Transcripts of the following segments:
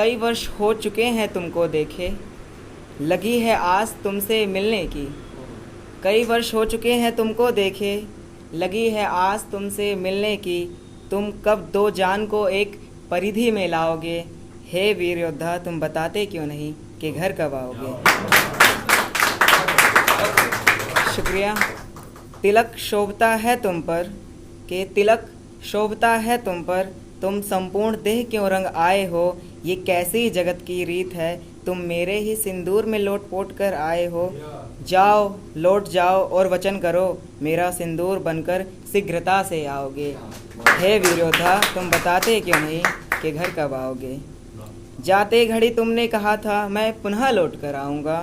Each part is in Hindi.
कई वर्ष हो चुके हैं तुमको देखे, लगी है आस तुमसे मिलने की। कई वर्ष हो चुके हैं तुमको देखे, लगी है आस तुमसे मिलने की। तुम कब दो जान को एक परिधि में लाओगे, हे वीर योद्धा तुम बताते क्यों नहीं कि घर कब आओगे। शुक्रिया। तिलक शोभता है तुम पर, कि तिलक शोभता है तुम पर, तुम संपूर्ण देह क्यों रंग आए हो। ये कैसी जगत की रीत है, तुम मेरे ही सिंदूर में लोट पोट कर आए हो। जाओ लौट जाओ और वचन करो, मेरा सिंदूर बनकर शीघ्रता से आओगे। हे वीर योद्धा तुम बताते क्यों नहीं कि घर कब आओगे। जाते घड़ी तुमने कहा था मैं पुनः लौट कर आऊँगा,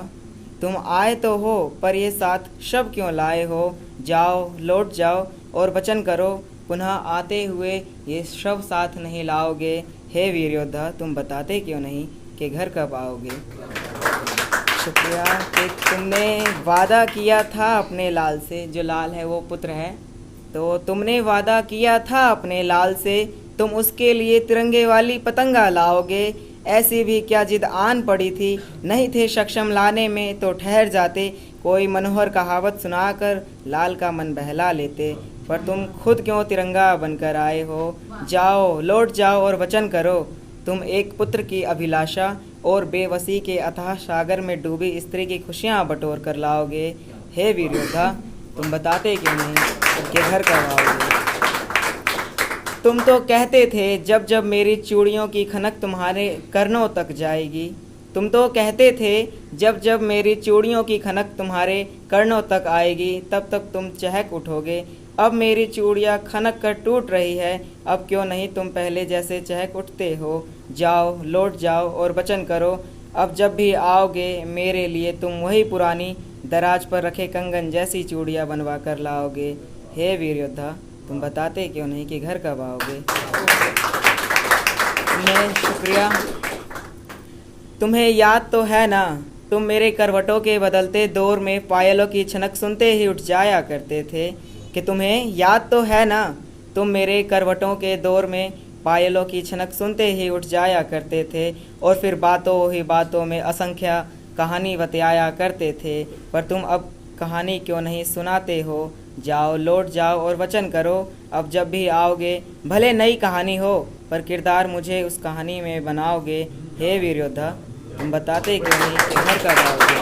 तुम आए तो हो पर ये साथ शब क्यों लाए हो। जाओ लौट जाओ और वचन करो, पुनः आते हुए ये शव साथ नहीं लाओगे। हे वीर योद्धा तुम बताते क्यों नहीं कि घर कब आओगे। शुक्रिया। कि तुमने वादा किया था अपने लाल से, जो लाल है वो पुत्र है, तो तुमने वादा किया था अपने लाल से, तुम उसके लिए तिरंगे वाली पतंगा लाओगे। ऐसी भी क्या जिद आन पड़ी थी, नहीं थे सक्षम लाने में तो ठहर जाते। कोई मनोहर कहावत सुनाकर लाल का मन बहला लेते, पर तुम खुद क्यों तिरंगा बनकर आए हो। जाओ लौट जाओ और वचन करो, तुम एक पुत्र की अभिलाषा और बेबसी के अथाह सागर में डूबी स्त्री की खुशियाँ बटोर कर लाओगे। हे वीर योद्धा तुम बताते क्यों नहीं कि घर कब आओगे। तुम तो कहते थे जब जब मेरी चूड़ियों की खनक तुम्हारे कर्णों तक जाएगी। तुम तो कहते थे जब जब मेरी चूड़ियों की खनक तुम्हारे कर्णों तक आएगी, तब तक तुम चहक उठोगे। अब मेरी चूड़ियाँ खनक कर टूट रही है, अब क्यों नहीं तुम पहले जैसे चहक उठते हो। जाओ लौट जाओ और वचन करो, अब जब भी आओगे मेरे लिए तुम वही पुरानी दराज पर रखे कंगन जैसी चूड़ियाँ बनवा कर लाओगे। हे वीर योद्धा तुम बताते क्यों नहीं कि घर कब आओगे। शुक्रिया। तुम्हें याद तो है ना, तुम मेरे करवटों के बदलते दौर में पायलों की छनक सुनते ही उठ जाया करते थे। कि तुम्हें याद तो है ना, तुम मेरे करवटों के दौर में पायलों की छनक सुनते ही उठ जाया करते थे, और फिर बातों ही बातों में असंख्य कहानी बतियाया करते थे। पर तुम अब कहानी क्यों नहीं सुनाते हो। जाओ लौट जाओ और वचन करो, अब जब भी आओगे भले नई कहानी हो, पर किरदार मुझे उस कहानी में बनाओगे। हे वीर योद्धा तुम बताते क्यों नहीं कि घर कब आओगे।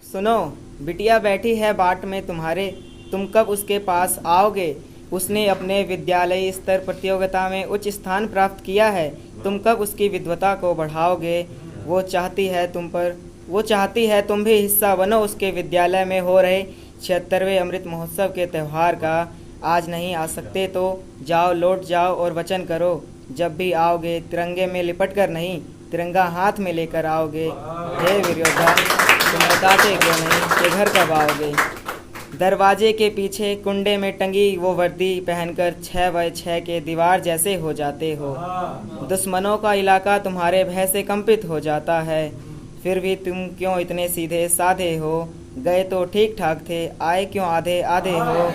सुनो बिटिया बैठी है बाट में तुम्हारे, तुम कब उसके पास आओगे। उसने अपने विद्यालयी स्तर प्रतियोगिता में उच्च स्थान प्राप्त किया है, तुम कब उसकी विद्वता को बढ़ाओगे। वो चाहती है तुम भी हिस्सा बनो उसके विद्यालय में हो रहे 76वें अमृत महोत्सव के त्यौहार का। आज नहीं आ सकते तो जाओ लौट जाओ और वचन करो, जब भी आओगे तिरंगे में लिपट कर नहीं, तिरंगा हाथ में लेकर आओगे। हे वीर योद्धा तुम बताते क्यों नहीं कि घर कब आओगे। दरवाजे के पीछे कुंडे में टंगी वो वर्दी पहनकर 6x6 के दीवार जैसे हो जाते हो। दुश्मनों का इलाका तुम्हारे भय से कंपित हो जाता है, फिर भी तुम क्यों इतने सीधे साधे हो। गए तो ठीक ठाक थे, आए क्यों आधे आधे हो।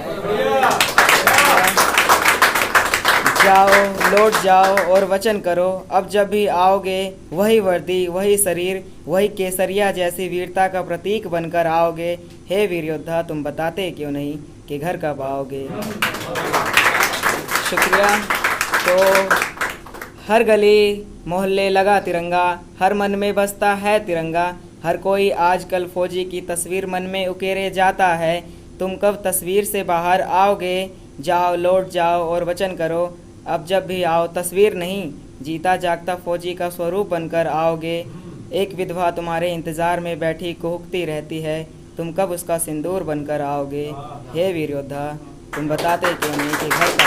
जाओ लौट जाओ और वचन करो, अब जब भी आओगे वही वर्दी वही शरीर वही केसरिया जैसी वीरता का प्रतीक बनकर आओगे। हे वीर योद्धा तुम बताते क्यों नहीं कि घर कब आओगे। शुक्रिया। तो हर गली मोहल्ले लगा तिरंगा, हर मन में बसता है तिरंगा। हर कोई आजकल फौजी की तस्वीर मन में उकेरे जाता है, तुम कब तस्वीर से बाहर आओगे। जाओ लौट जाओ और वचन करो, अब जब भी आओ तस्वीर नहीं जीता जागता फौजी का स्वरूप बनकर आओगे। एक विधवा तुम्हारे इंतज़ार में बैठी कुहकती रहती है, तुम कब उसका सिंदूर बनकर आओगे। हे वीर योद्धा तुम बताते क्यों नहीं कि घर कब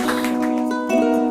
आओगे।